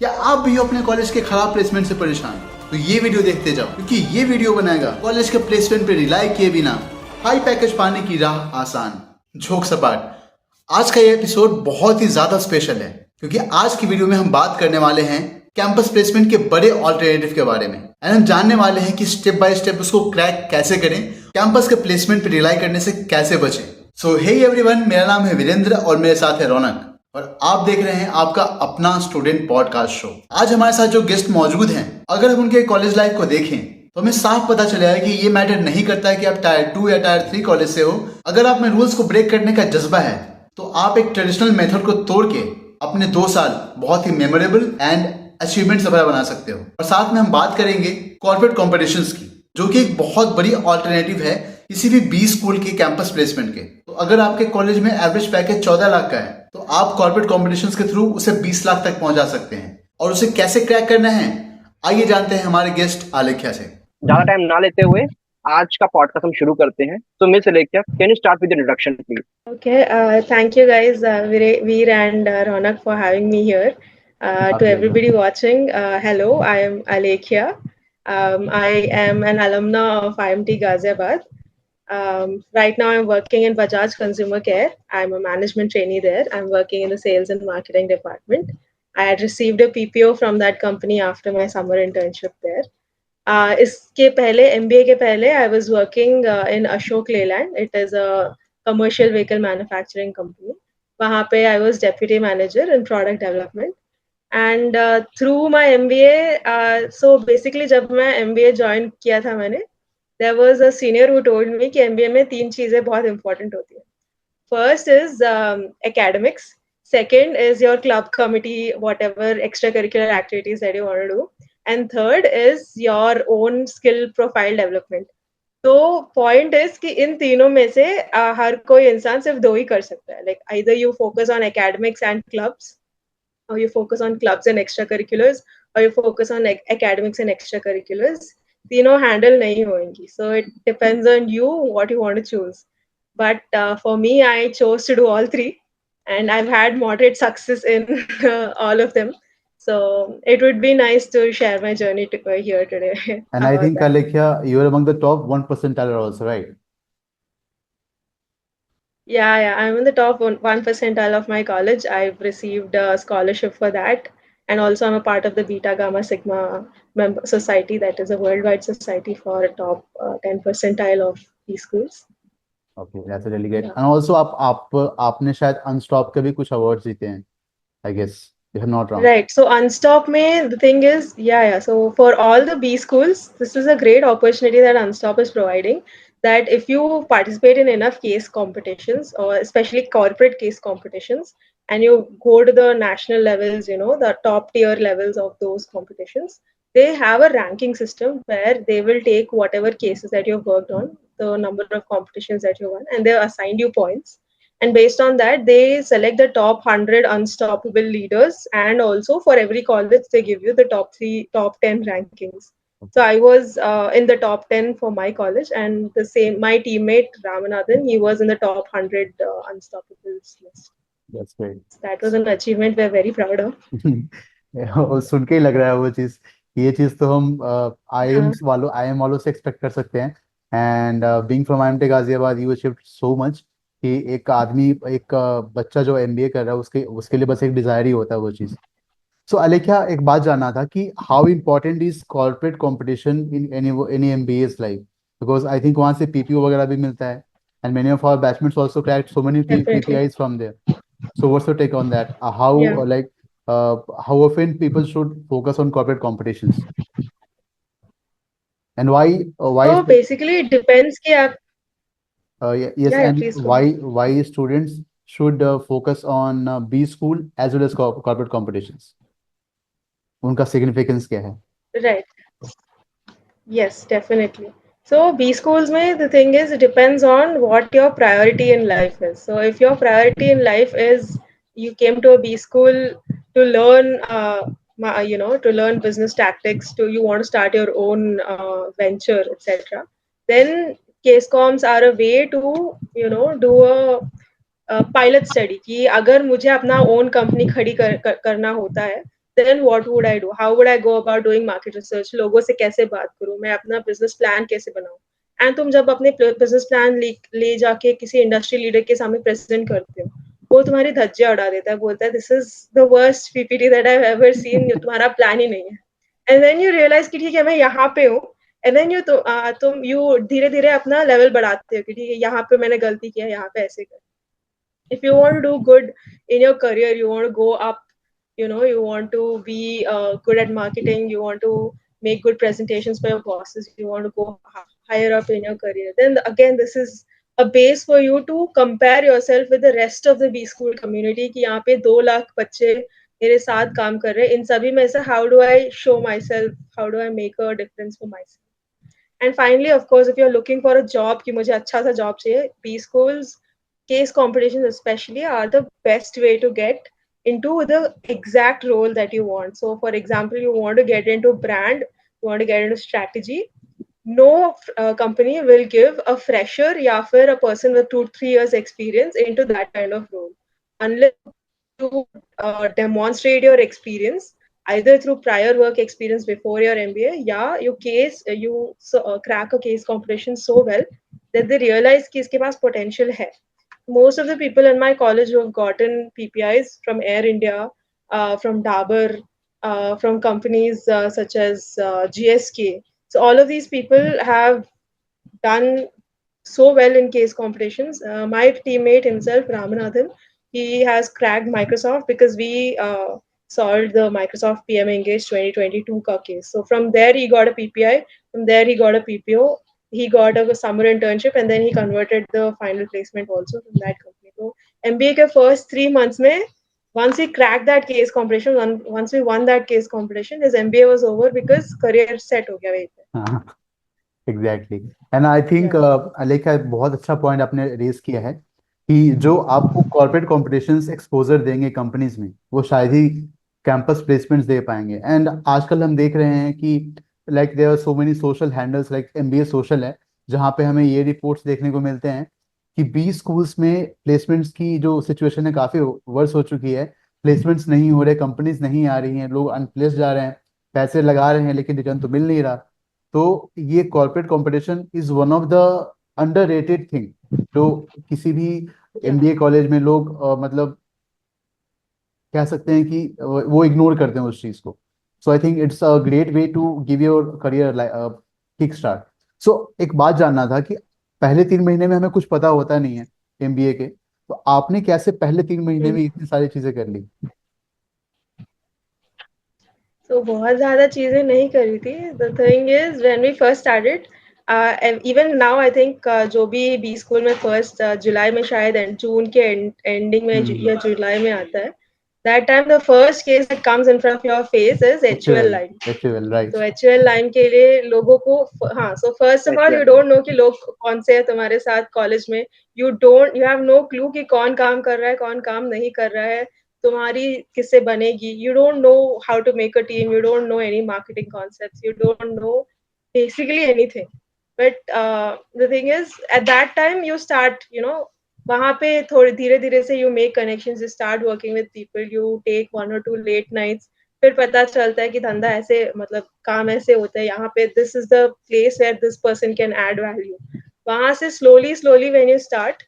क्या आप भी हो अपने कॉलेज के खराब प्लेसमेंट से परेशान? तो ये वीडियो देखते जाओ, क्योंकि ये वीडियो बनाएगा कॉलेज के प्लेसमेंट पे रिलाई किए बिना हाई पैकेज पाने की राह आसान। जोक सपाट, आज का ये एपिसोड बहुत ही ज्यादा स्पेशल है, क्योंकि आज की वीडियो में हम बात करने वाले हैं कैंपस प्लेसमेंट के बड़े ऑल्टरनेटिव के बारे में, एंड हम जानने वाले हैं कि स्टेप बाय स्टेप उसको क्रैक कैसे करें, कैंपस के प्लेसमेंट पे रिलाई करने से कैसे बचें। सो हे एवरीवन, मेरा नाम है वीरेंद्र और मेरे साथ है रौनक, और आप देख रहे हैं आपका अपना स्टूडेंट पॉडकास्ट शो। आज हमारे साथ जो गेस्ट मौजूद हैं, अगर हम उनके कॉलेज लाइफ को देखें तो हमें साफ पता चलेगा कि ये मैटर नहीं करता है कि आप टायर 2 या टायर 3 कॉलेज से हो। अगर आप में रूल्स को ब्रेक करने का जज्बा है तो आप एक ट्रेडिशनल मेथड को तोड़ के अपने 2 साल बहुत ही मेमोरेबल एंड अचीवमेंट से भरा बना सकते हो। और साथ में हम बात करेंगे कॉर्पोरेट कॉम्पिटिशन्स की, जो कि एक बहुत बड़ी ऑल्टरनेटिव है किसी भी बी स्कूल के कैंपस प्लेसमेंट के। तो अगर आपके कॉलेज में एवरेज पैकेज 14 लाख का है तो आप कॉर्पोरेट कॉम्पिटिशन्स के थ्रू उसे 20 लाख तक पहुंचा सकते हैं। और उसे कैसे क्रैक करना है, आइए जानते हैं हमारे गेस्ट आलेख्या से। ज्यादा टाइम ना लेते हुए आज का पॉडकास्ट हम शुरू करते हैं। तो miss अलेख्या, can you start with introduction please? Okay, thank you guys, Veer and Ronak for having me here. To everybody watching, hello, I am Alekhya. I am an alumna of IMT Ghaziabad. Right now, I'm working in Bajaj Consumer Care. I'm a management trainee there. I'm working in the sales and marketing department. I had received a PPO from that company after my summer internship there. इसके पहले MBA के पहले I was working in Ashok Leyland. It is a commercial vehicle manufacturing company. वहाँ पे I was deputy manager in product development. And through my MBA, so basically जब मैं MBA join किया था मैंने, there was a senior who told me कि MBA में 3 चीजें बहुत important होती हैं. First is academics. Second is your club committee, whatever extracurricular activities that you want to do. And third is your own skill profile development. तो point is कि इन तीनों में से हर कोई इंसान सिर्फ 2 ही कर सकता है. Like either you focus on academics and clubs, or you focus on clubs and extracurriculars, or you focus on academics and extracurriculars. तीनों handle नहीं होंगी. So it depends on you what you want to choose. But for me, I chose to do all 3, and I've had moderate success in all of them. So it would be nice to share my journey here today. And I about think that. Alekhya, you are among the top 1 percentile also, right? Yeah, I'm in the top 1 percentile of my college. I've received a scholarship for that. And also, I'm a part of the Beta Gamma Sigma member society, that is a worldwide society for top 10 percentile of these schools. Okay, that's really great. Yeah. And also आपने शायद Unstop के भी कुछ awards जीते हैं, I guess, if I'm not wrong. Right. So Unstop Mein, the thing is, yeah. So for all the B schools, this is a great opportunity that Unstop is providing. That if you participate in enough case competitions, or especially corporate case competitions, and you go to the national levels, the top tier levels of those competitions, they have a ranking system where they will take whatever cases that you've worked on, the number of competitions that you won, and they assigned you points, and based on that they select the top 100 unstoppable leaders, and also for every college they give you the top 10 rankings. So I was in the top 10 for my college, and the same my teammate Ramanathan, he was in the top 100 unstoppables list. That's great. That was an achievement we're very proud of. वो सुन के ही लग रहा है वो चीज, ये चीज तो हम आई एम वालों से एक्सपेक्ट कर सकते हैं। And being from IMT Ghaziabad, you achieved so much कि एक आदमी, एक बच्चा जो MBA कर रहा है, उसके उसके लिए बस एक डिजायर ही होता है वो चीज। सो अलेख्या, एक बात जानना था कि how important is corporate competition in any MBA's life, because I think वहाँ से PPO वगैरह भी मिलता है, and many of our batchmates also cracked so many Definitely. PPIs from there. So what's your take on that? How Yeah. how often people should focus on corporate competitions, and why So basically it depends कि आप yes, yeah, and please go ahead. why students should focus on B school as well as corporate competitions? उनका significance क्या है? Right. Yes, definitely. So B schools mein, the thing is, it depends on what your priority in life is. So if your priority in life is you came to a B school to learn, to learn business tactics, you want to start your own venture, etc. Then case comms are a way to do a pilot study कि अगर मुझे अपना own company खड़ी करना होता है then what would I do? How would I go about doing market research? लोगों से कैसे बात करूँ? मैं अपना business plan कैसे बनाऊँ? एंड तुम जब अपने बिजनेस प्लान ले जाके किसी इंडस्ट्री लीडर के सामने प्रेजेंट करते हो, वो तुम्हारी धज्जियां उड़ा देता है, बोलता है this is the worst PPT that I have ever seen, तुम्हारा प्लान ही नहीं है। एंड देन यू रियलाइज कि ठीक है मैं यहाँ पे हूँ, एंड देन तुम यू धीरे धीरे अपना लेवल बढ़ाते हो कि ठीक है यहाँ पे मैंने गलती किया, यहाँ पे ऐसे कर। if you want to do good in your career, you want to go up, you want to be good at marketing, you want to make good presentations for your bosses, you want to go higher up in your career, then again this is a base for you to compare yourself with the rest of the B school community कि यहाँ पे 2 लाख बच्चे मेरे साथ काम कर रहे हैं, इन सभी में से how do I show myself, how do I make a difference for myself. And finally, of course, if you're looking for a job कि मुझे अच्छा सा job चाहिए, B schools case competitions especially are the best way to get into the exact role that you want. So for example, you want to get into brand, you want to get into strategy, no company will give a fresher या फिर a person with 2-3 years experience into that kind of role unless you demonstrate your experience either through prior work experience before your MBA, yeah, you crack a case competition so well that they realize कि इसके पास potential है. Most of the people in my college who have gotten PPIs from Air India, from Dabur, from companies such as GSK. So all of these people have done so well in case competitions. My teammate himself, Ramanathan, he has cracked Microsoft because we solved the Microsoft PM Engage 2022 ka case. So from there he got a PPI, from there he got a PPO, he got a summer internship, and then he converted the final placement also from that company. So MBA के first 3 months में, once he cracked that case competition, once we won that case competition, his MBA was over because career set हो गया वहीं पे. हाँ, exactly. And I think Alekha बहुत अच्छा point आपने रेज किया है कि जो आपको कॉर्पोरेट कॉम्पिटिशन्स एक्सपोजर देंगे कंपनीज में, वो शायद ही कैंपस प्लेसमेंट्स दे पाएंगे। एंड आजकल हम देख रहे हैं कि like there are so many social handles like MBA social है, जहाँ पे हमें ये रिपोर्ट्स देखने को मिलते हैं कि 20 स्कूल्स में प्लेसमेंट्स की जो सिचुएशन है काफ़ी वर्स हो चुकी है। प्लेसमेंट्स नहीं हो रहे, कंपनीज नहीं आ रही हैं, लोग अनप्लेस्ड जा रहे हैं, पैसे लगा रहे हैं लेकिन रिटर्न तो मिल नहीं रहा। तो ये corporate competition is one of the underrated thing जो किसी भी एमबीए कॉलेज में लोग मतलब कह सकते हैं कि वो इग्नोर करते हैं उस चीज को। So I think it's a great way to give your career kick start. So एक बात जानना था कि पहले 3 महीने में हमें कुछ पता होता नहीं है एमबीए के, तो आपने कैसे पहले 3 महीने में इतनी सारी चीजें कर ली? तो बहुत ज़्यादा चीज़ें नहीं करी थी। The thing is when we first started, even now I think जो भी बी स्कूल में फर्स्ट जुलाई में शायद जून के एंडिंग में या जुलाई में आता है, that time the first case that comes in front of your face is HUL line. HUL, right. तो एचयूएल लाइन के लिए लोगों को, हाँ, so first of all you don't no कि लोग कौन से हैं तुम्हारे साथ कॉलेज में, यू हैव नो क्लू कि कौन काम कर रहा है, कौन काम नहीं कर रहा है, तुम्हारी किससे बनेगी, you don't know how to make a team, you don't know any marketing concepts, you don't know basically anything. But the thing is at that time you start वहां पे थोड़ी धीरे धीरे से you make connections, you start working with people, you take 1 or 2 late nights, फिर पता चलता है कि धंधा ऐसे, मतलब काम ऐसे होता है यहाँ पे, this is the place where this person can add value. वहां से slowly slowly when you start,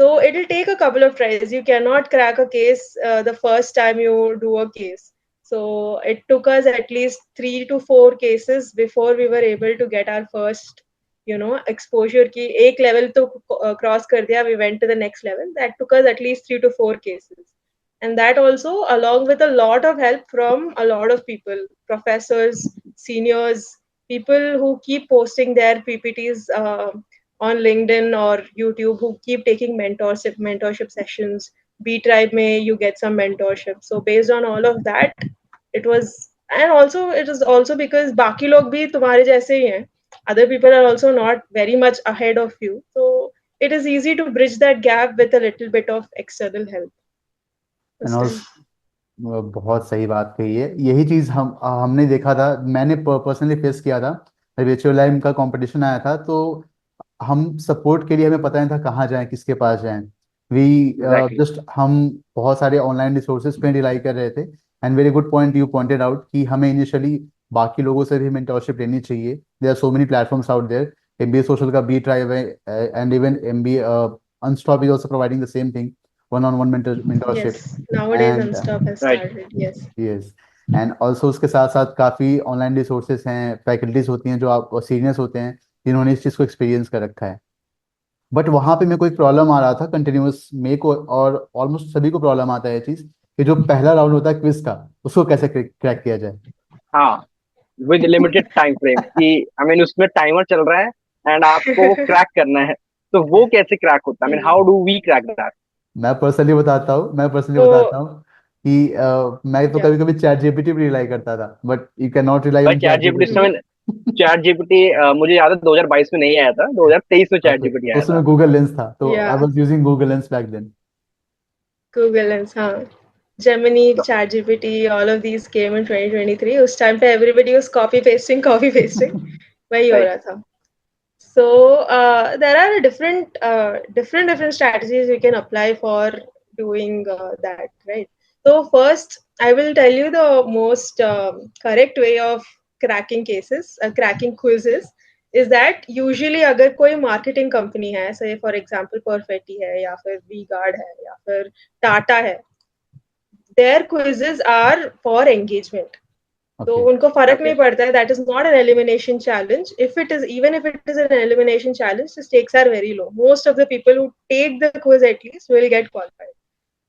so it will take a couple of tries. You cannot crack a case the first time you do a case. So it took us at least 3 to 4 cases before we were able to get our first, exposure ki ek level to cross kar diya, we went to the next level. That took us at least 3 to 4 cases. And that also along with a lot of help from a lot of people, professors, seniors, people who keep posting their PPTs on LinkedIn or YouTube, who keep taking mentorship sessions. B Tribe may you get some mentorship. So based on all of that, it was, and also it is also because बाकी लोग भी तुम्हारे जैसे ही हैं. Other people are also not very much ahead of you. So it is easy to bridge that gap with a little bit of external help. बहुत सही बात कही है। यही चीज हमने देखा था, मैंने पर्सनली फेस किया था। वर्चुअल लाइम का कंपटीशन आया था तो हम सपोर्ट के लिए हमें पता नहीं था कहाँ जाएं, किसके पास जाएं। वी जस्ट हम बहुत सारे ऑनलाइन रिसोर्सेज पे रिलाई कर रहे थे and very good point you pointed out कि हमें इनिशियली बाकी लोगों से भी मेंटरशिप लेनी चाहिए. There are so many platforms out there. MBA social का बी ट्राइव है, and even MBA Unstop is also providing the same thing, one-on-one mentorship. Yes, nowadays And Unstop has Right. started. Yes. Yes, and also उसके साथ साथ काफ़ी online resources हैं, faculties होती हैं जो आप सीनियर्स होते हैं जिन्होंने इस चीज़ को एक्सपीरियंस कर रखा है. बट वहाँ पे मेरे को एक प्रॉब्लम आ रहा था कंटिन्यूअस, मेरे को और ऑलमोस्ट सभी को प्रॉब्लम आता है ये चीज़ कि जो पहला राउंड होता है क्विज का, उसको कैसे क्रैक किया जाए. हाँ, विद लिमिटेड टाइम फ्रेम कि आई मीन उसमें टाइमर चल रहा है एंड आपको वो क्रैक करना है. तो वो कैसे क्रैक होता है? I mean how do we crack that? मैं पर्सनली तो बताता हूँ कि मैं तो क्या? कभी कभी चैट जीपीटी पे रिलाई करता था, but you can not rely भाई ऑन चैट चैट जीपीटी इस जीपीटी. हम्म, समय, चैट जीपीटी मुझे याद है 2022 में नहीं आया था, 2023 में चैट ओके, जीपीटी तो आया था. उसमें गूगल लेंस था, तो I yeah, was using Google Lens back then. Google Lens, हाँ. Gemini, तो ChatGPT, all of these came in 2023. उस time पे everybody was copy pasting, वही हो राइट. रहा था. So there are different strategies you can apply for doing that, right? So first, I will tell you the most correct way of cracking cases, cracking quizzes, is that usually अगर कोई marketing company है, say for example Perfetti है या फिर V-Guard है या फिर Tata है, their quizzes are for engagement. तो ओके. उनको फर्क ओके. नहीं पड़ता है. That is not an elimination challenge. If it is even if it is an elimination challenge, the stakes are very low. Most of the people who take the quiz at least will get qualified.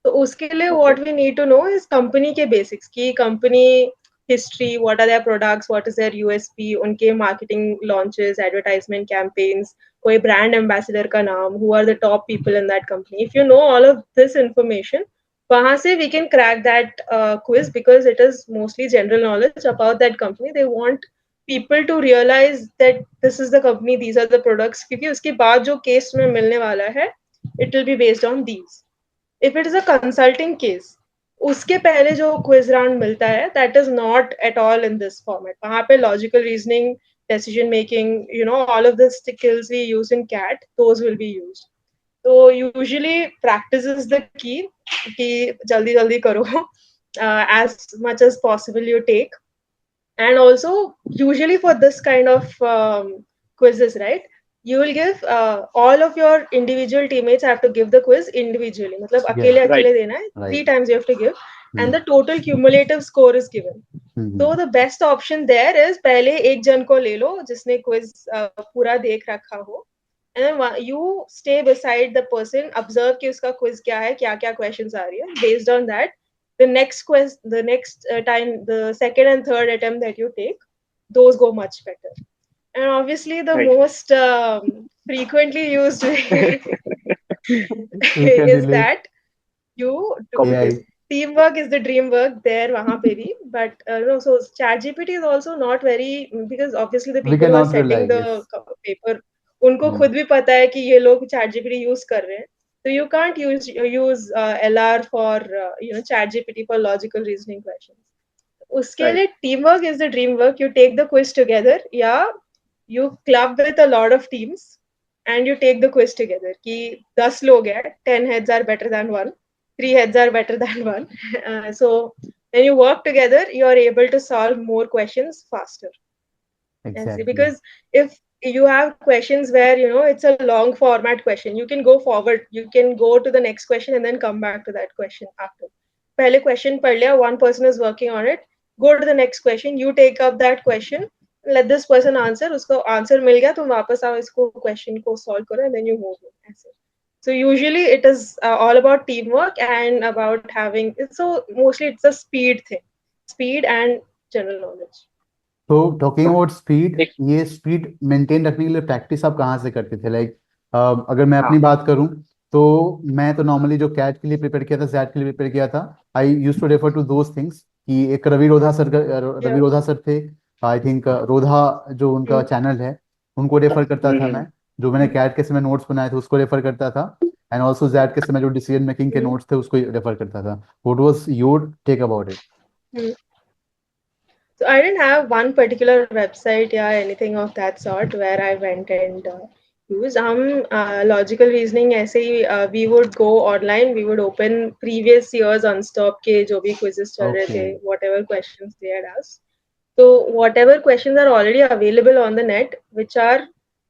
तो उसके लिए okay. What we need to know is company के basics की company history, what are their products, what is their USP, उनके marketing launches, advertisement campaigns, कोई brand ambassador का नाम, who are the top people in that company. If you know all of this information, वहां से we can crack that quiz because it is mostly general knowledge about that company. They want people to realize that this is the company, these are the products, क्योंकि उसके बाद जो case में मिलने वाला है it will be based on these. If it is a consulting case, उसके पहले जो quiz round मिलता है, that is not at all in this format. वहाँ पे logical reasoning, decision making, you know, all of the skills we use in CAT, those will be used. तो usually practice is the key कि जल्दी जल्दी करो, as much as possible you take. And also usually for this kind of quizzes, right, you will give all of your individual teammates have to give the quiz individually. मतलब yes. अकेले right. अकेले देना है. 3 right. times you have to give and the total cumulative score is given. तो the best option there is पहले एक जन को ले लो जिसने quiz पूरा देख रखा हो, and then you stay beside the person, observe कि उसका quiz क्या है, क्या क्या questions आ रही है. Based on that, the next time, the second and third attempt that you take, those go much better. And obviously the right. most frequently used way We can is relate. that you do copy AI. Paste. teamwork is the dream work there वहाँ पे भी. But no, so ChatGPT is also not very, because obviously the We people who are cannot rely. setting the Yes. paper, उनको खुद भी पता है कि ये लोग ChatGPT use कर रहे हैं. So you can't use LR for ChatGPT for logical reasoning questions. उसके राइट. लिए teamwork is the dream work. You take the quiz together, yeah, you club with a lot of teams and you take the quiz together कि 10 लोग हैं, 10 heads are better than one, 3 heads are better than one. So when you work together, you are able to solve more questions faster. Exactly. Because if you have questions where it's a long format question, you can go forward, you can go to the next question and then come back to that question after. पहले question पढ़ लिया, one person is working on it, go to the next question, you take up that question, let this person answer, उसको answer मिल गया, तुम वापस आओ इसको question को solve करो, and then you move on. ऐसे. So usually it is all about teamwork and about having, so mostly it's a speed thing, speed and general knowledge. तो टॉकिंग अबाउट स्पीड, एक. ये स्पीड मेंटेन रखने के लिए practice आप कहाँ से करते थे? लाइक अगर मैं अपनी हाँ. बात करूं तो मैं तो नॉर्मली जो कैट के लिए प्रिपेयर किया था, जैट के लिए प्रिपेयर किया था, I use to refer to those things कि एक रवि Yeah. रोधा सर थे, आई थिंक रोधा जो उनका चैनल है उनको रेफर करता था मैं. जो मैंने कैट के समय नोट्स बनाए थे उसको रेफर करता था, एंड ऑल्सो जैट के समय जो डिसीजन मेकिंग के नोट्स थे उसको रेफर करता था. What was your take about it? So I didn't have one particular website or anything of that sort where I went and use. हम logical reasoning ऐसे ही we would go online, we would open previous years Unstop के जो भी quizzes चल रहे थे, Okay. whatever questions they had asked. So whatever questions are already available on the net, which are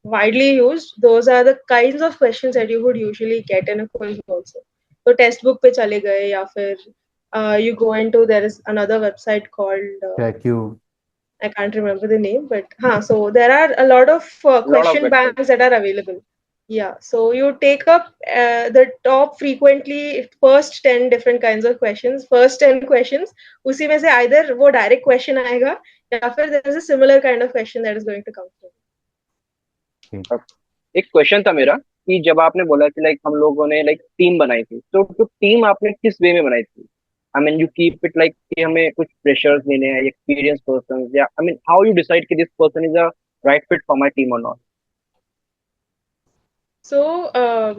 widely used, those are the kinds of questions that you would usually get in a quiz also. So textbook पे चले गए या फिर you go into, there is another website called Q. I can't remember the name, but so there are a lot of lot of question websites. banks that are available. Yeah, so you take up the top frequently first 10 different kinds of questions, first 10 questions. उसी में से either वो direct question आएगा या फिर there is a similar kind of question that is going to come through. एक question था मेरा कि जब आपने बोला कि लाइक हम लोगों ने लाइक टीम बनाई थी, तो टीम आपने किस वे में बनाई थी? I mean you keep it like कि हमें कुछ प्रेशर्स लेने हैं, एक्सपीरियंस पर्सन, या I mean how you decide कि this person is a right fit for my team और not? So uh,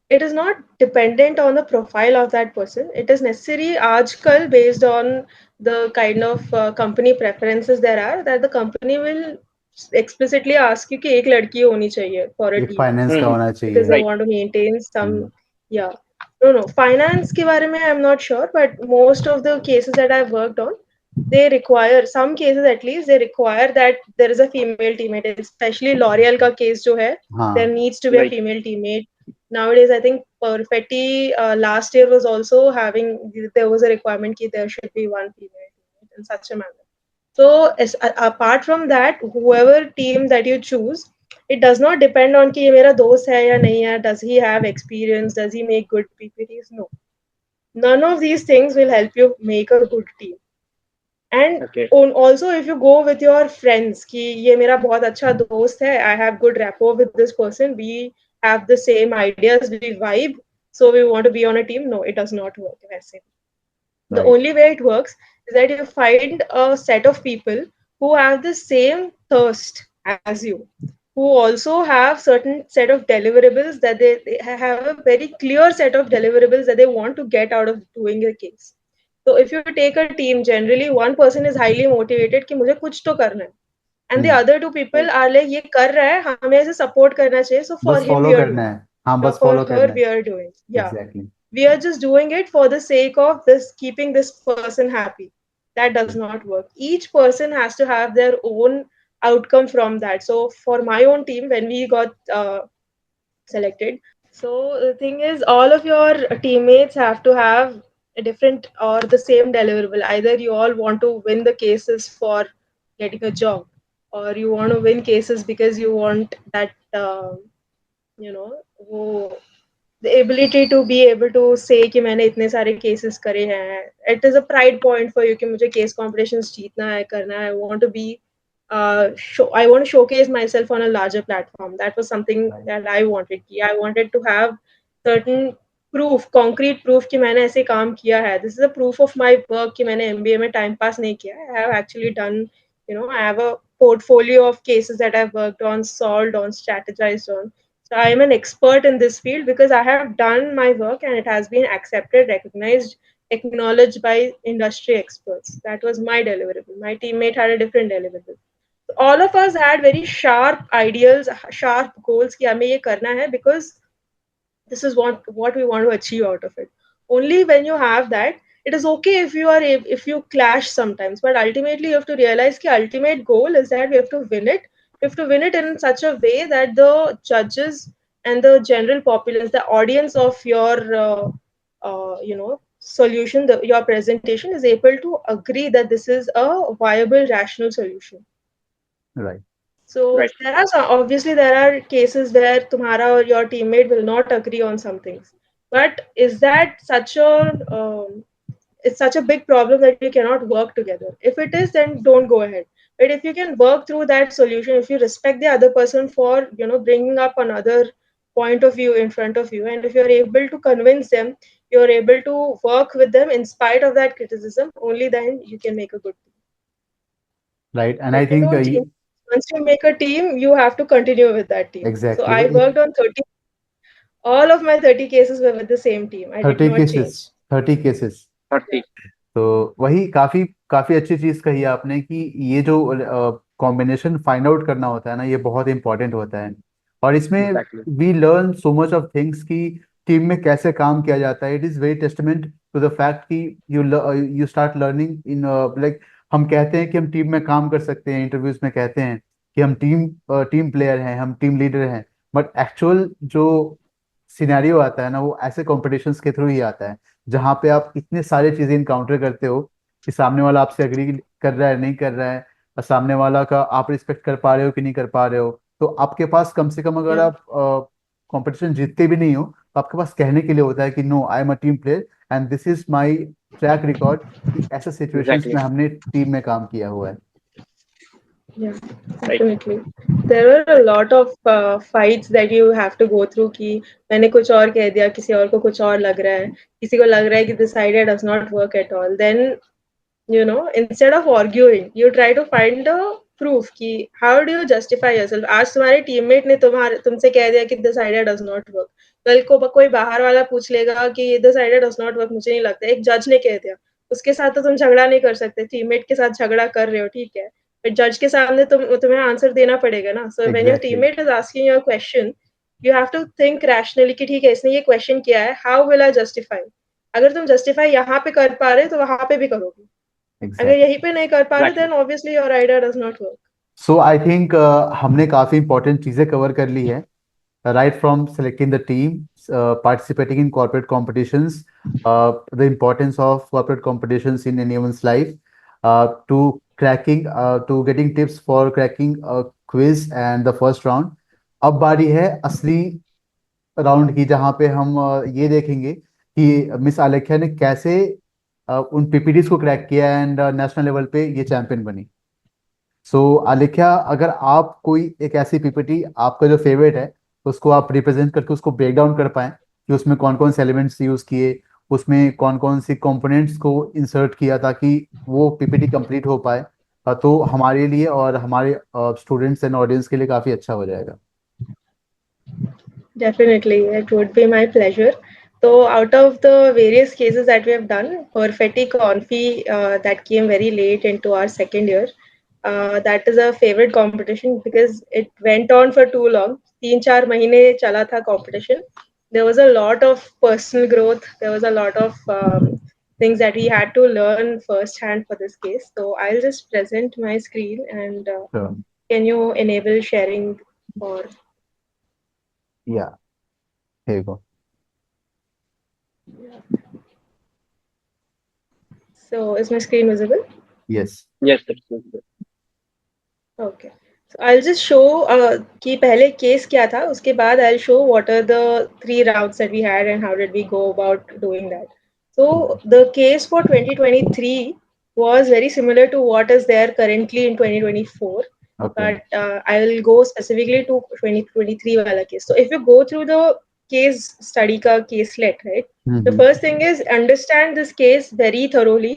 it is not dependent on the profile of that person. It is necessary aajkal based on the kind of company preferences there are, that the company will explicitly ask you कि एक लड़की होनी चाहिए for a एक team finance का होना because चाहिए. they right. want to maintain some. Yeah, no, finance के बारे में I'm not sure, but most of the cases that I've worked on, they require, some cases at least, they require that there is a female teammate, especially L'Oreal का case जो है, हाँ. there needs to be a right. female teammate. Nowadays, I think Perfetti last year was also having, there was a requirement that there should be one female teammate in such a manner. So apart from that, whoever team that you choose, it does not depend on कि ये मेरा दोस्त है या नहीं है, does he have experience, does he make good PPTs? No, none of these things will help you make a good team. And Okay. also if you go with your friends कि ये मेरा बहुत अच्छा दोस्त है, I have good rapport with this person, we have the same ideas, we vibe, so we want to be on a team. No, it does not work वैसे. The Right. only way it works is that you find a set of people who have the same thirst as you, who also have certain set of deliverables, that they have a very clear set of deliverables that they want to get out of doing the case. So if you take a team, generally one person is highly motivated कि मुझे कुछ तो करना है, and the other two people are like ये कर रहा है, हमें ऐसे support करना चाहिए, so for बस him फॉलो we are करना doing, है. हाँ, or बस for फॉलो her करना we है. are doing. Yeah, Exactly. we are just doing it for the sake of this, keeping this person happy. That does not work. Each person has to have their own outcome from that. So for my own team, when we got selected, so the thing is, all of your teammates have to have a different or the same deliverable. Either you all want to win the cases for getting a job, or you want to win cases because you want that you know वो the ability to be able to say कि मैंने इतने सारे cases करे हैं. It is a pride point for you कि मुझे case competitions जीतना है, करना है. I want to showcase myself on a larger platform. That was something that I wanted. I wanted to have certain proof, concrete proof कि मैंने ऐसे काम किया है. This is a proof of my work कि मैंने MBA में time pass नहीं किया. I have actually done, I have a portfolio of cases that I've worked on, solved on, strategized on. So I am an expert in this field because I have done my work and it has been accepted, recognized, acknowledged by industry experts. That was my deliverable. My teammate had a different deliverable. So all of us had very sharp ideals, sharp goals कि हमें ये करना है, because this is what we want to achieve out of it. Only when you have that, it is okay if you clash sometimes, but ultimately you have to realize the ultimate goal is that we have to win it. We have to win it in such a way that the judges and the general populace, the audience of your solution, your presentation, is able to agree that this is a viable, rational solution. Right. So Right. obviously there are cases where तुम्हारा or your teammate will not agree on some things. But is that it's such a big problem that you cannot work together? If it is, then don't go ahead. But if you can work through that solution, if you respect the other person for bringing up another point of view in front of you, and if you're able to convince them, you're able to work with them in spite of that criticism, only then you can make a good team. Right. And But I think once you make a team, you have to continue with that team. exactly. So I worked on 30. All of my 30 cases were with the same team. I did 30 not change. cases. 30 cases. 30. तो वही काफी काफी अच्छी चीज कही आपने कि ये जो कॉम्बिनेशन फाइंड आउट करना होता है ना, ये बहुत इंपॉर्टेंट होता है। और इसमें exactly we learn so much of things कि टीम में कैसे काम किया जाता है। It is very testament to the fact कि you you start learning in like, हम कहते हैं कि हम टीम में काम कर सकते हैं, इंटरव्यूज में कहते हैं कि हम टीम प्लेयर हैं, हम टीम लीडर हैं, बट एक्चुअल जो सिनेरियो आता है ना, वो ऐसे कॉम्पिटिशन्स के थ्रू ही आता है, जहाँ पे आप इतने सारे चीजें इनकाउंटर करते हो कि सामने वाला आपसे एग्री कर रहा है नहीं कर रहा है, और सामने वाला का आप रिस्पेक्ट कर पा रहे हो कि नहीं कर पा रहे हो। तो आपके पास कम से कम, अगर Yeah. आप कंपटीशन जीतते भी नहीं हो, तो आपके पास कहने के लिए होता है कि no, I am a team player and this is my track record, कि ऐसे सिचुएशंस एग्जैक्टली में हमने टीम में काम किया हुआ है। Yeah, right definitely. There are a lot of fights that you have to go through कि मैंने कुछ और कह दिया, किसी और को कुछ और लग रहा है, किसी को लग रहा है कि this idea does not work at all. Then, you know, instead of arguing, you try to find a proof कि how do you justify yourself. आज तुम्हारे teammate ने तुमसे कह दिया कि this idea does not work. कल को कोई बाहर वाला पूछ लेगा कि this idea does not work, मुझे नहीं लगता, एक जज ने कह दिया, उसके साथ तो तुम झगड़ा नहीं कर सकते, टीममेट के साथ झगड़ा कर रहे हो, ठीक है, बट जज के सामने तुम्हें आंसर देना पड़ेगा ना। So when your exactly. Teammate is asking your question, you have to think rationally कि ठीक है, इसने ये क्वेश्चन किया है, हाउ विल आई जस्टिफाई। अगर तुम जस्टिफाई यहाँ पे कर पा रहे तो वहां पे भी करोगे, अगर एग्जैक्टली। यहीं पे नहीं कर पा रहे exactly then obviously your idea does not work. So I think हमने काफी इंपॉर्टेंट चीजें कवर कर ली है, right from selecting the team, participating in corporate competitions, the importance of corporate competitions in anyone's life, to cracking, to getting tips for cracking a quiz and the first round. अब बारी है असली round की, जहाँ पे हम ये देखेंगे कि मिस आलेख्या ने कैसे उन पीपीटीज को क्रैक किया एंड नेशनल लेवल पे ये चैंपियन बनी। सो आलिख्या, अगर आप कोई एक ऐसी पीपीटी आपका जो फेवरेट है, तो उसको आप रिप्रेजेंट करके उसको ब्रेक डाउन कर पाएं कि उसमें कौन कौन से एलिमेंट्स यूज किए, उसमें कौन कौन सी कंपोनेंट्स को इंसर्ट किया ताकि वो पीपीटी कंप्लीट हो पाए, तो हमारे लिए और हमारे स्टूडेंट्स एंड ऑडियंस के लिए काफ़ी अच्छा हो जाएगा। Definitely, it would be my pleasure. So, out of the various cases that we have done, Perfetti Confi that came very late into our second year, that is a favorite competition because it went on for too long. 3-4 महीने चला था competition. There was a lot of personal growth. There was a lot of things that we had to learn firsthand for this case. So I'll just present my screen and Sure. can you enable sharing for? Yeah, here you go. So is my screen visible? Yes. Yes Okay. So I'll just show कि पहले case क्या था, उसके बाद I'll show what are the 3 routes that we had and how did we go about doing that. So the case for 2023 was very similar to what is there currently in 2024, Okay. but I will go specifically to 2023 वाला case. So if you go through the case study का caselet, right? The first thing is understand this case very thoroughly.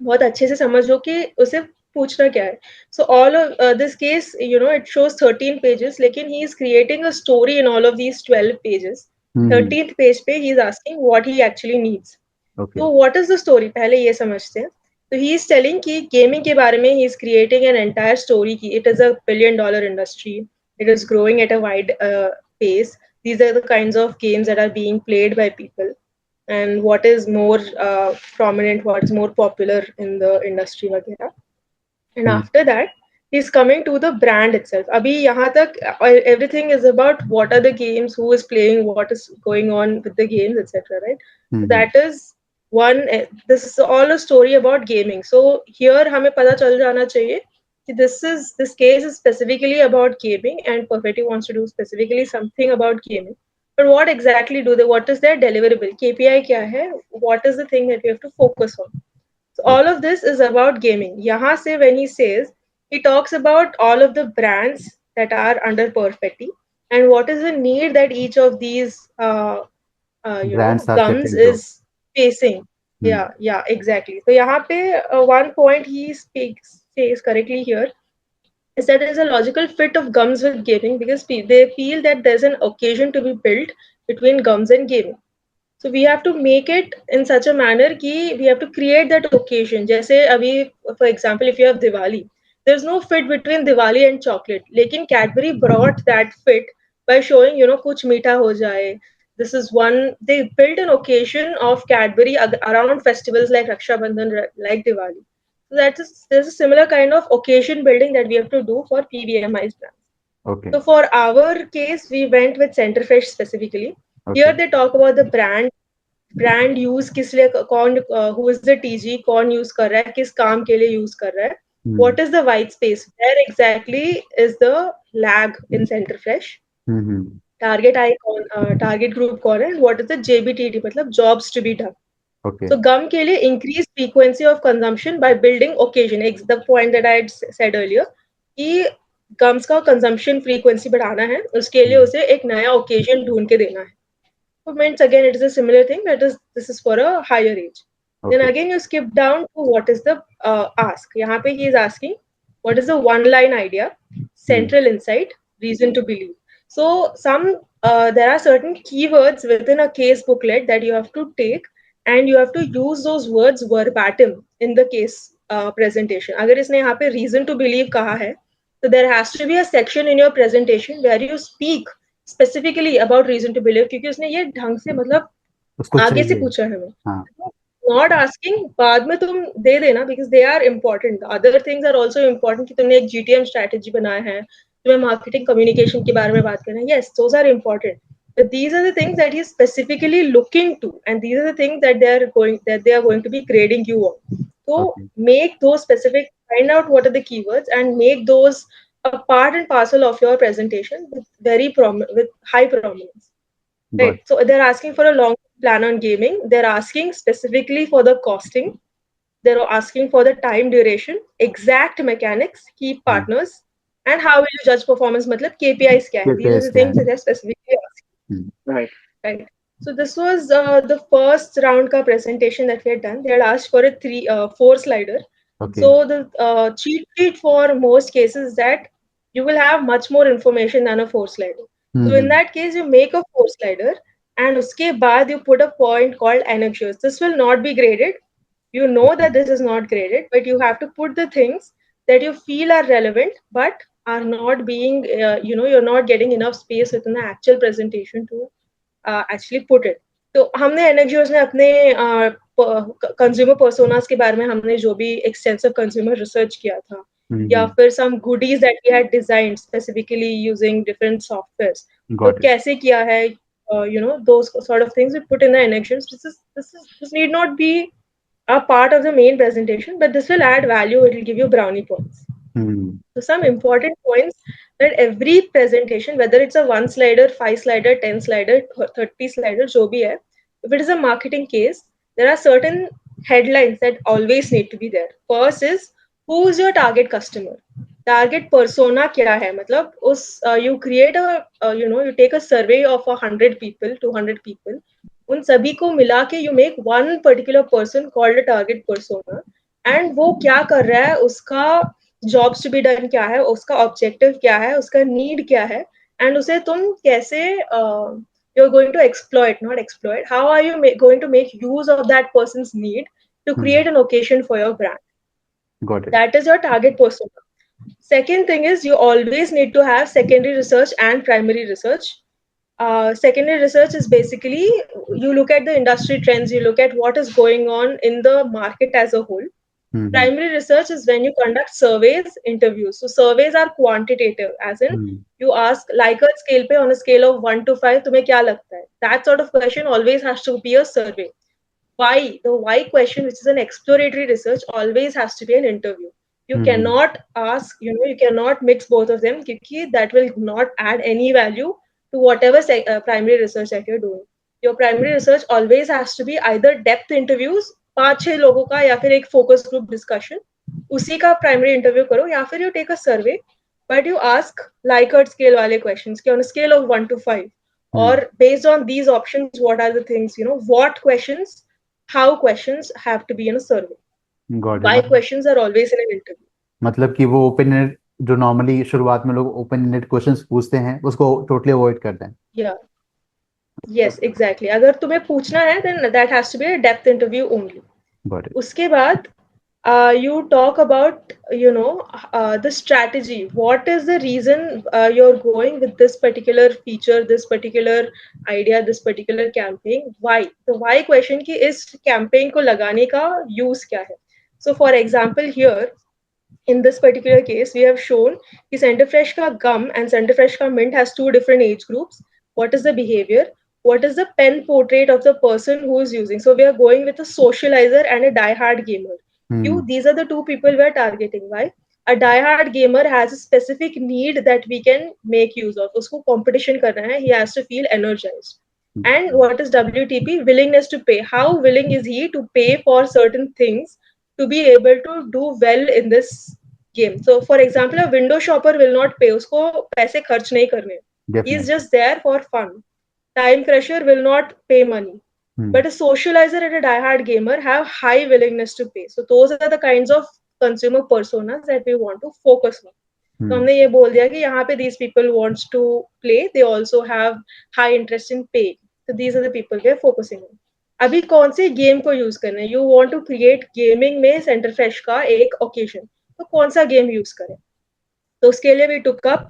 बहुत अच्छे से समझ लो कि उसे पूछना क्या है. So all of this case, you know, it shows 13 pages, लेकिन he is creating a story in all of these 12 pages. 13th page पे he is asking what he actually needs. Okay. So what is the story? पहले ये समझते हैं. So he is telling कि gaming के बारे में he is creating an entire story कि it is a $1 billion industry. It is growing at a wide pace. These are the kinds of games that are being played by people. And what is more prominent, what is more popular in the industry वगैरह. And after that, he's coming to the brand itself. Abhi yahan tak everything is about what are the games, who is playing, what is going on with the games, etc. Right? So that is one. This is all a story about gaming. So here हमें पता चल जाना चाहिए कि this case is specifically about gaming, and Perfetti wants to do specifically something about gaming. But what exactly do they? What is their deliverable? KPI क्या है? What is the thing that we have to focus on? So all of this is about gaming. Yahan se when he says, he talks about all of the brands that are under Perfetti and what is the need that each of these Brands are gums catering to. is facing. Yeah, exactly. So yahan pe one point he says correctly here is that there is a logical fit of gums with gaming because they feel that there's an occasion to be built between gums and gaming. So we have to make it in such a manner कि we have to create that occasion. जैसे अभी, for example, if you have Diwali, there's no fit between Diwali and chocolate. लेकिन Cadbury brought that fit by showing, कुछ मीठा हो जाए. This is one, they built an occasion of Cadbury around festivals like Raksha Bandhan, like Diwali. So there's a similar kind of occasion building that we have to do for PBMI's brands. Okay. So for our case, we went with Centerfresh specifically. Okay. Here they talk about the brand use किस लिए कौन who is the TG, कौन use कर रहा है, किस काम के लिए use कर रहा है. What is the white space? Where exactly is the lag in Centerfresh? Target icon, target group कौन है? What is the JBTD? मतलब jobs to be done. Okay. So gum के लिए increase frequency of consumption by building occasion. It's the point that I had said earlier कि gums का consumption frequency बढ़ाना है, उसके लिए उसे एक नया occasion ढूंढ के देना है. So means again it is a similar thing, that is this is for a higher age. Okay. Then again you skip down to what is the ask. यहाँ पे he is asking what is the one line idea, central insight, reason to believe. So there are certain keywords within a case booklet that you have to take and you have to use those words verbatim in the case presentation. अगर इसने यहाँ पे reason to believe कहा है, so there has to be a section in your presentation where you speak specifically about reason to believe, क्योंकि उसने ये ढंग से मतलब उसको आगे से चाहिए. पूछा है हमें. हाँ. Not asking बाद में तुम दे देना, because they are important. The other things are also important कि तुमने एक GTM strategy बनाया है, तुम्हें marketing communication के बारे में बात करना है. Yes, those are important. But these are the things that he's specifically looking to, and these are the things that they are going to be grading you on. So Okay. make those specific, find out what are the keywords and make those a part and parcel of your presentation with high prominence. Right. So they're asking for a long plan on gaming. They're asking specifically for the costing. They're asking for the time duration, exact mechanics, key partners, and how will you judge performance? मतलब KPIs क्या है? These are the things that they're specifically asking. Right. Right. So this was the first round ka presentation that we had done. They had asked for a 4 slider. Okay. So the cheat sheet for most cases is that you will have much more information than a 4 slider. So in that case, you make a 4 slider and uske baad you put a point called annotations. This will not be graded. You know that this is not graded, but you have to put the things that you feel are relevant but are not being, you're not getting enough space within the actual presentation to actually put it. तो हमने NXGOs में अपने consumer personas के बारे में हमने जो भी एक्सटेंसिव कंज्यूमर रिसर्च किया था, या फिर some goodies that we had designed specifically using different softwares. तो कैसे किया है, those sort of things we put in the annexures. This need not be a part of the main presentation, but this will add value. It will give you brownie points. So some important points that every presentation, whether it's a 1 slider, 5 slider, 10 slider, 30 slider, जो भी है, if it is a marketing case, there are certain headlines that always need to be there. First is, who is your target customer? Target persona क्या है? मतलब you create you take a survey of 100 people, 200 people. उन सभी को मिला के you make one particular person called a target persona, and वो क्या कर रहा है, उसका jobs to be done क्या है, उसका objective क्या है, उसका need क्या है, and उसे तुम कैसे you're going to exploit, not exploit. How are you going to make use of that person's need to create an occasion for your brand? Got it. That is your target persona. Second thing is you always need to have secondary research and primary research. Secondary research is basically you look at the industry trends, you look at what is going on in the market as a whole. Primary research is when you conduct surveys, interviews. So surveys are quantitative, as in you ask Likert scale pe on a scale of 1 to 5, तुम्हें क्या लगता है? That sort of question always has to be a survey. Why? The why question, which is an exploratory research, always has to be an interview. You cannot ask, you cannot mix both of them, because that will not add any value to whatever primary research that you're doing. Your primary research always has to be either depth interviews, 5-6 लोगों का, या फिर एक focus group discussion, उसी का primary interview करो, या फिर you take a survey, but you ask Likert scale वाले questions, कि on a scale of 1 to 5, or based on these options, what are the things, what questions, how questions have to be in a survey. Why questions are always in an interview. मतलब कि वो open ended जो normally शुरुआत में लोग open ended questions पूछते हैं, उसको totally avoid करते हैं. Yeah. Yes, exactly. अगर तुम्हें पूछना है, then that has to be a depth interview only. Got it. उसके बाद you talk about the strategy. What is the reason you're going with this particular feature, this particular idea, this particular campaign? Why? The why question ki is campaign ko lagane ka use kya hai? So for example, here in this particular case, we have shown कि Centrefresh का gum and Centrefresh का mint has two different age groups. What is the behavior? What is the pen portrait of the person who is using? So we are going with a socializer and a die-hard gamer. These are the two people we are targeting. Why? A die-hard gamer has a specific need that we can make use of. उसको competition करना है. He has to feel energized. And what is WTP? Willingness to pay. How willing is he to pay for certain things to be able to do well in this game? So for example, a window shopper will not pay. उसको पैसे खर्च नहीं करने. He is just there for fun. Time crusher will not pay money. But a socializer and a die-hard gamer have high willingness to pay. So those are the kinds of consumer personas that we want to focus on. तो हमने ये बोल दिया कि यहाँ पे these people wants to play. They also have high interest in paying. So these are the people we are focusing on. अभी कौन से गेम को यूज करना है? You want to create gaming में सेंटरफ्रेश का एक ओकेजन, तो कौन सा गेम यूज करें? तो उसके लिए we took up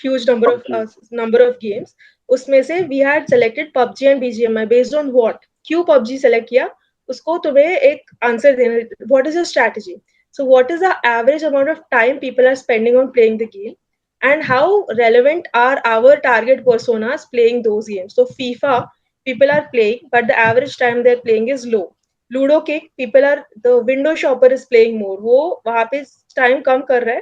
huge number of games. उसमें से we had selected PUBG and BGMI. Based on what? क्यों पबजी सेलेक्ट किया? उसको तुम्हें एक आंसर देना. What is your strategy? So what is the average amount of time people are spending on playing the game, and how relevant are our target personas playing those games? So FIFA, people are playing, but the average time they're playing is low. Ludo King, the window shopper is playing more. वो वहाँ पे time कम कर रहा है,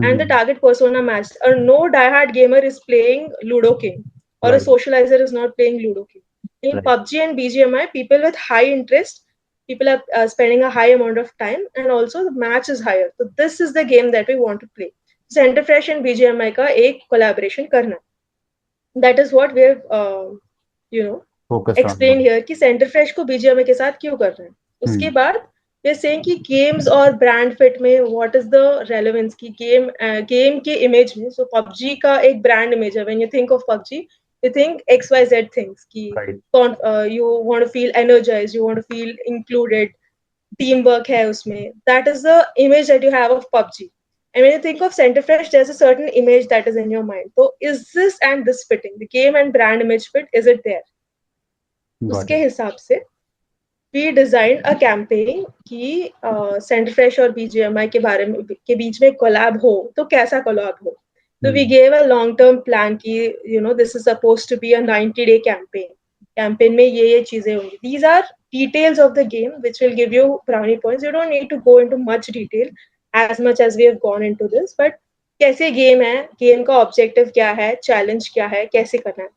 and the target persona matched. Or no diehard gamer is playing Ludo King, or a socializer is not playing Ludo King. In PUBG and BGMI, people with high interest, people are spending a high amount of time, and also the match is higher. So this is the game that we want to play. Centrefresh and BGMI का एक collaboration करना. That is what we have explained here कि Centrefresh को BGMI के साथ क्यों कर रहे हैं. उसके बाद we are saying कि games और brand fit में what is the relevance की game के image में. So PUBG का एक brand image है. When you think of PUBG, you think XYZ things. Ki, you want to feel energized, you want to feel included, teamwork hai usme. That is the image that you have of PUBG. And when you think of Centrefresh, there's a certain image that is in your mind. So is this and this fitting? The game and brand image fit, is it there? उसके हिसाब से we designed a campaign कि Centrefresh और BGMI के बीच में collab हो, तो कैसा collab हो? So we gave a long-term plan कि this is supposed to be a 90-day campaign. Campaign में ये चीजें होंगी. These are details of the game which will give you brownie points. You don't need to go into much detail as much as we have gone into this. But कैसे game है, game का objective क्या है, challenge क्या है, कैसे करना है.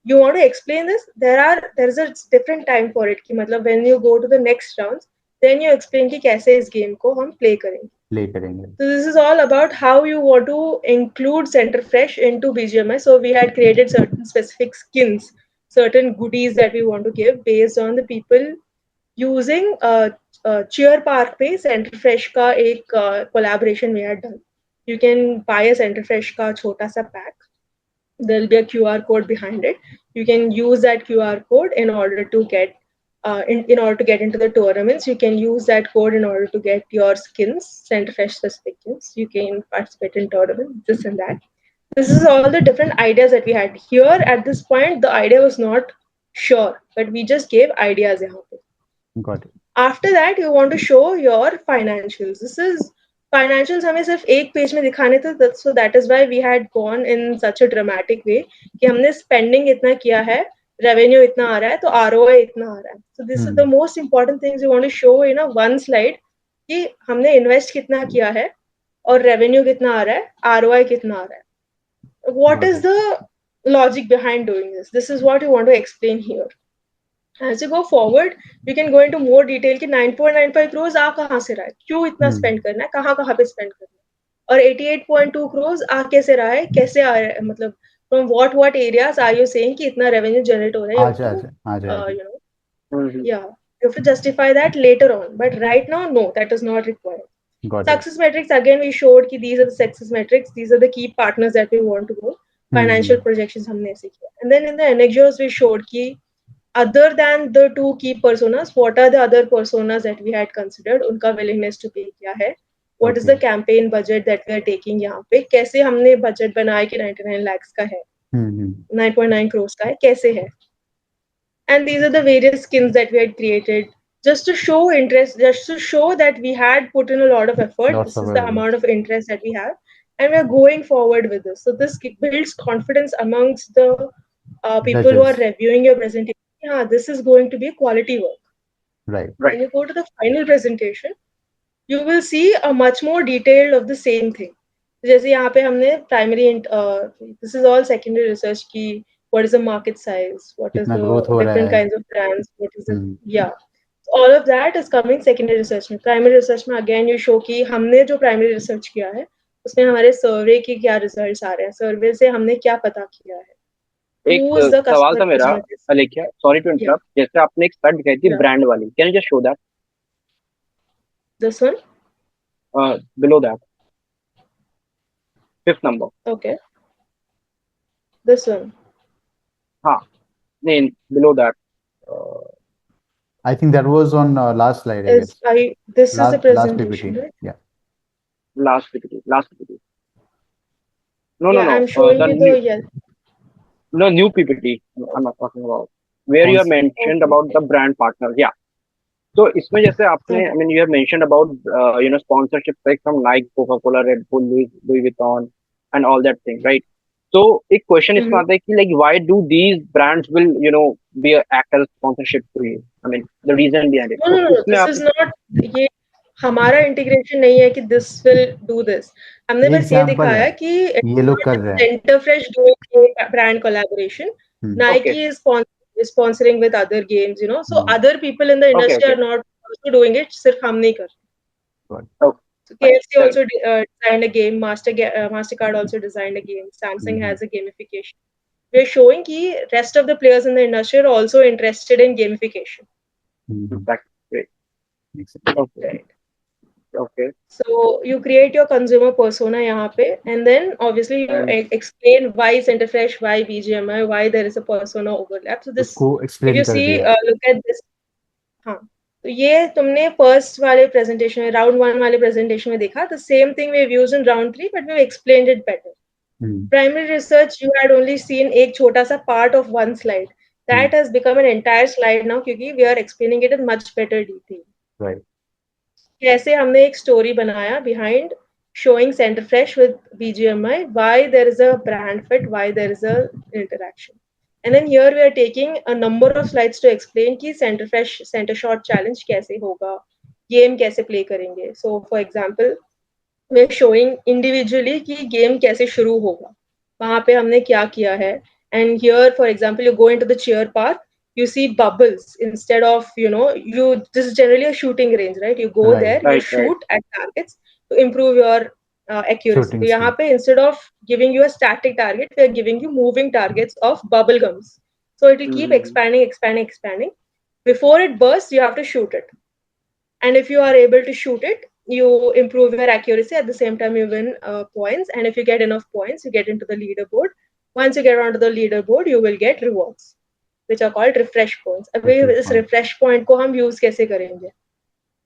You want to explain this? There is a different time for it. कि मतलब when you go to the next rounds, then you explain कि कैसे इस game को हम play करेंगे. So this is all about how you want to include Centrefresh into BGMI. So we had created certain specific skins, certain goodies that we want to give based on the people using Cheer Park पे Centrefresh का एक collaboration we had done. You can buy a Centrefresh का छोटा सा pack. There will be a QR code behind it. You can use that QR code in order to get in order to get into the tournaments. You can use that code in order to get your skins, Centrefresh specific skins. You can participate in tournaments, this and that. This is all the different ideas that we had. Here at this point, the idea was not sure, but we just gave ideas. Got it. After that, you want to show your financials. This is financials हमें सिर्फ एक page में दिखाने थे. So that is why we had gone in such a dramatic way कि हमने spending इतना किया है, revenue इतना आ रहा है, तो ROI इतना आ रहा है. So this is the most important things you want to show in a one slide कि हमने invest कितना किया है और revenue कितना आ रहा है, ROI कितना आ रहा है. What is the logic behind doing this? This is what you want to explain here. As you go forward, you can go into more detail कि 9.95 crores आ कहाँ से रहा है, क्यों इतना spend करना है, कहाँ पे spend करना है, और 88.2 crores आ कैसे रहा है, कैसे आ रहा है, मतलब from what areas are you saying कि इतना revenue generate हो रहा है? Yeah, you have to justify that later on, but right now, no, that is not required. Success metrics, again, we showed कि these are the success metrics, these are the key partners that we want to go. Financial projections हमने ऐसे किया. And then in the anecdotes, we showed कि other than the two key personas, what are the other personas that we had considered? उनका willingness to pay क्या है? What is the Okay. campaign budget that we are taking यहाँ पे? कैसे हमने budget बनाया कि 99 lakhs का है, हम्म 9.9 crores का है, कैसे है? And these are the various skins that we had created just to show interest, just to show that we had put in a lot of effort. Lots This of is the evidence. amount of interest that we have, and we're going forward with this. So this builds confidence amongst the people who are Judges. reviewing your presentation. Yeah, this is going to be quality work. Right. When you go to the final presentation, you will see a much more detailed of the same thing. जैसे यहाँ पे हमने primary this is all secondary research की what is the market size, what is कितना the growth हो रहा different है. kinds of brands, what is it, hmm yeah. All of that is coming secondary research में. Primary research में again you show कि हमने जो primary research किया है उसमें हमारे survey के क्या results आ रहे हैं, survey से हमने क्या पता किया है, एक who is the सवाल customer था मेरा personas. Alekhya, sorry to interrupt, जैसे आपने एक स्लाइड दिखाई थी Yeah. ब्रांड वाली, can you just show that This one, below that, fifth number. okay, this one. हाँ, नहीं, below that. I think that was on last slide, I guess. This is the Last presentation, PPT. right? Yeah. Last PPT. No, Yeah, I'm showing the you new, the yes. no, new PPT I'm not talking about, where you have mentioned Okay. about the brand partners. Yeah. So इसमें जैसे आपने, I mean, you have mentioned about sponsorship like from Nike, Coca-Cola, Red Bull, Louis Vuitton, and all that thing, right? So एक question इसमें आता है कि like why do these brands will be a act as a sponsorship to you? I mean the reason behind it. No, तो इसमें this आप is not, ये हमारा इंटीग्रेशन नहीं है कि this will do this. हमने ये बस ये example दिखाया है. कि ये लोग कर रहे हैं. Center Fresh doing a brand collaboration. Nike Okay. is sponsoring with other games, you know. So other people in the Okay, industry okay. are not also doing it. सिर्फ हम नहीं कर रहे. Okay. So KFC also designed a game. Mastercard also designed a game. Samsung has a gamification. We're showing that rest of the players in the industry are also interested in gamification. That's great. Okay. Right. Okay. So you create your consumer persona यहाँ पे, and then obviously you explain why Centerfresh, why BGMI, why there is a persona overlap. So this, उसको if explain you कर see, दिया. look at this. हाँ, तो ये तुमने first वाले presentation में, round 1 वाले presentation में देखा. The same thing we've used in round 3, but we've explained it better. Primary research, you had only seen एक छोटा सा part of one slide. That has become an entire slide now क्योंकि we are explaining it in much better detail. Right. कैसे हमने एक story बनाया behind showing Centerfresh with BGMI, why there is a brand fit, why there is a interaction. And then here we are taking a number of slides to explain कि Centerfresh center shot challenge कैसे होगा, game कैसे play करेंगे. So for example, we're showing individually कि game कैसे शुरू होगा, वहाँ पे हमने क्या किया है. And here, for example, you go into the cheer park, you see bubbles instead of, this is generally a shooting range, right? You go there, you shoot at targets to improve your accuracy. So यहाँ पे instead of giving you a static target, we are giving you moving targets of bubble gums. So it will keep expanding. Before it bursts, you have to shoot it. And if you are able to shoot it, you improve your accuracy. At the same time, you win points. And if you get enough points, you get into the leaderboard. Once you get onto the leaderboard, you will get rewards, which are called refresh points. अभी इस refresh point को हम use कैसे करेंगे?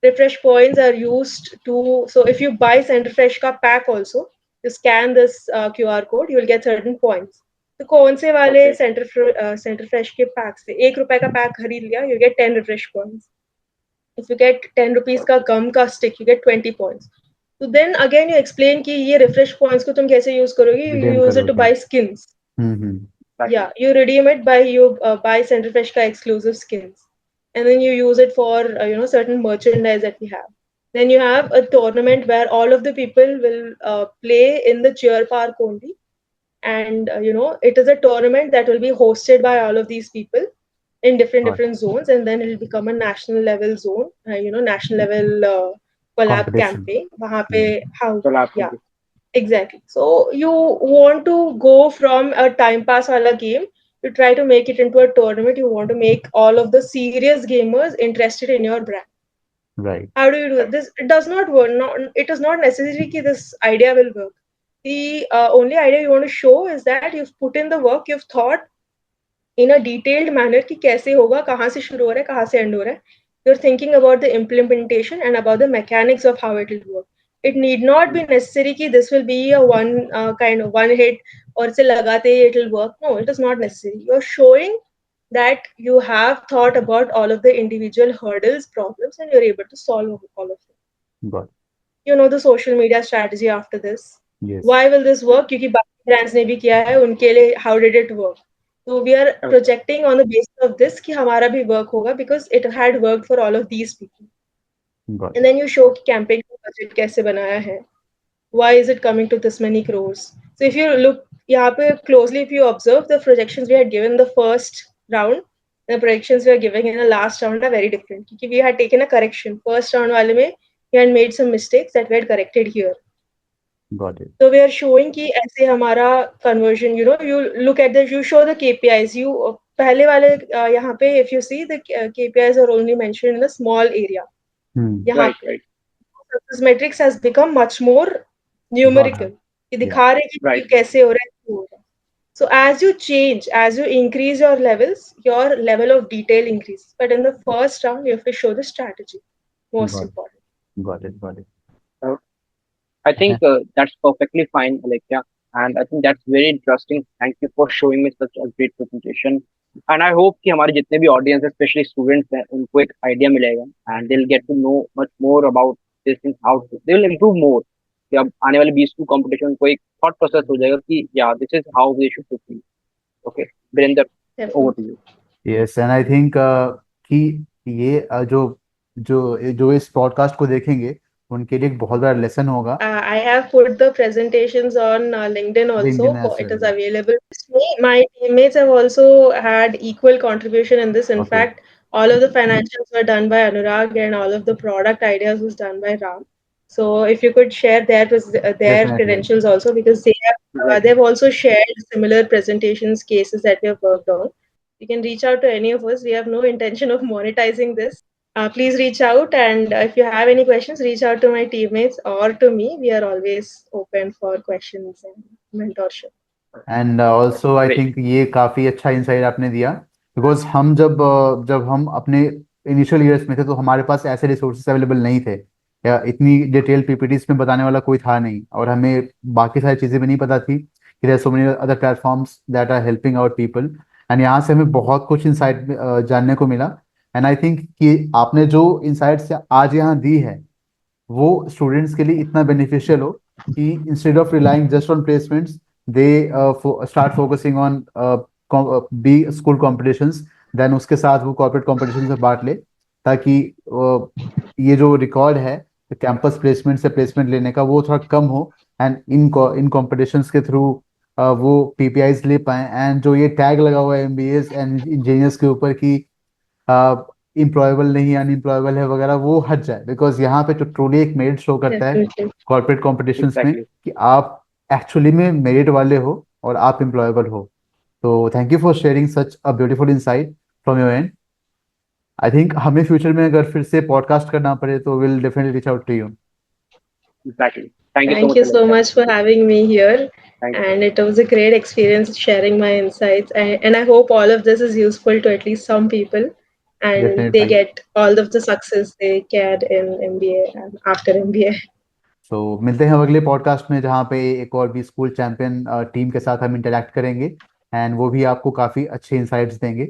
Refresh points are used to, so if you buy Centerfresh का pack also, you scan this QR code, you will get certain points. तो कौन से वाले Centerfresh के pack से ₹1 का pack खरीद लिया, you get 10 refresh points. If you get 10 rupees का gum का stick, you get 20 points. So then again you explain कि ये refresh points को तुम कैसे use करोगे? You use it to buy skins. Yeah, you redeem it by buy Centerfresh का exclusive skins, and then you use it for certain merchandise that we have. Then you have a tournament where all of the people will play in the cheer park only, and it is a tournament that will be hosted by all of these people in different zones, and then it will become a national level zone, national level collab campaign. वहाँ पे yeah. Exactly. So you want to go from a time pass wala game to try to make it into a tournament. You want to make all of the serious gamers interested in your brand. Right. How do you do this? It does not work. It is not necessary that this idea will work. The only idea you want to show is that you've put in the work, you've thought in a detailed manner कि कैसे होगा, कहाँ से शुरू हो रहा है, कहाँ से end हो रहा है. You're thinking about the implementation and about the mechanics of how it will work. It need not be necessary कि this will be a kind of one hit और से लगाते ही it will work. No, it is not necessary. You're showing that you have thought about all of the individual hurdles, problems, and you're able to solve all of them. Got You know the social media strategy after this. yes. Why will this work? क्योंकि बाकी brands ने भी किया है, उनके लिए how did it work? So we are projecting on the basis of this कि हमारा भी work होगा because it had worked for all of these people. Got And then you show कि campaign का budget कैसे बनाया है. Why is it coming to this many crores? So if you look यहाँ पे closely, if you observe the projections we had given in the first round, the projections we are giving in the last round are very different. क्योंकि we had taken a correction. First round वाले में we had made some mistakes that we had corrected here. got it. So we are showing कि ऐसे हमारा conversion, you know, you look at the, you show the KPIs. You पहले वाले यहाँ पे if you see the KPIs are only mentioned in a small area. यहाँ Right, right. success metrics has become much more numerical. कि दिखा रहे कि Right. कैसे हो रहा है, क्यों हो रहा है. So as you change, as you increase your levels, your level of detail increases. But in the first round, you have to show the strategy. Most Got it. important. Got it. Got it. I think that's perfectly fine, Alexia, and I think that's very interesting. Thank you for showing me such a great presentation. And I hope कि हमारे जितने भी audience, especially students हैं, उनको एक idea मिलेगा, and they'll get to know much more about this thing, how they will improve more. कि अब आने वाले 20 competition को एक thought process हो जाएगा कि yeah, this is how they should proceed. Okay, Virender, over to you. Yes, and I think कि ये जो जो जो इस पॉडकास्ट को देखेंगे उनके लिए एक बहुत बड़ा लेसन होगा. I have put the presentations on LinkedIn also. LinkedIn as It is well. available. My teammates have also had equal contribution in this. In Okay. fact, all of the financials were done by Anurag and all of the product ideas was done by Ram. So if you could share their Definitely. credentials also, because they've also shared similar presentations cases that we have worked on. You can reach out to any of us. We have no intention of monetizing this. Please reach out, and if you have any questions, reach out to my teammates or to me. We are always open for questions and mentorship. And also I Great. Think ये काफी अच्छा insight आपने दिया, because हम जब हम अपने initial years में थे तो हमारे पास ऐसे रिसोर्सेज अवेलेबल नहीं थे, या इतनी डिटेल पीपीटीज में बताने वाला कोई था नहीं, और हमें बाकी सारी चीजें भी नहीं पता थी कि there so many other platforms that are helping our people. And यहाँ से हमें बहुत कुछ इंसाइट जानने को मिला. एंड आई थिंक कि आपने जो इंसाइट्स आज यहाँ दी है वो स्टूडेंट्स के लिए इतना बेनिफिशियल हो कि instead of relying just on placements they start focusing on B school competitions, then उसके साथ वो कॉर्पोरेट कॉम्पिटिशन से बांट ले, ताकि ये जो रिकॉर्ड है कैंपस प्लेसमेंट से प्लेसमेंट लेने का वो थोड़ा कम हो, एंड इन कॉम्पिटिशन्स के थ्रू वो पीपीआईज ले पाए. एंड जो ये टैग लगा हुआ है एमबीएस एंड इंजीनियर्स के ऊपर कि इम्प्लॉयबल नहीं अनएम्प्लॉयबल है वगैरह, वो हट जाए, बिकॉज यहाँ पे तो ट्रूली एक मेरिट शो करता है Definitely. कॉर्पोरेट कॉम्पिटिशन्स में Exactly. कि आप एक्चुअली में मेरिट वाले हो और आप एम्प्लॉयबल हो. तो thank you for sharing such a beautiful insight from your end. I think हमें फ्यूचर में अगर फिर से पॉडकास्ट करना पड़े तो will definitely reach out to you. Exactly. Thank you so Thank much, you so Alexia. much for having me here. Thank you. And it was a great experience sharing my insights. And I hope all of this is useful to at least some people, and Definitely. they get all of the success they can in MBA and after MBA. तो मिलते हैं हम अगले podcast में, जहाँ पे एक और भी स्कूल चैंपियन टीम के साथ हम इंटरेक्ट करेंगे, एंड वो भी आपको काफ़ी अच्छे इंसाइट्स देंगे.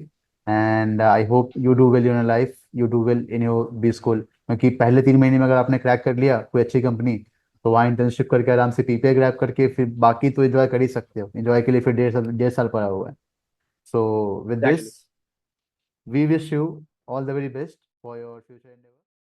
And I hope you do well in your life, you do well in your B school, क्योंकि पहले 3 महीने में अगर आपने क्रैक कर लिया कोई अच्छी कंपनी, तो वहाँ इंटर्नशिप करके आराम से पीपीआई ग्रैब करके फिर बाकी तो एंजॉय कर ही सकते हो. एंजॉय के लिए फिर 1.5 साल पड़ा हुआ है. So with Exactly. This we wish you all the very best for your future.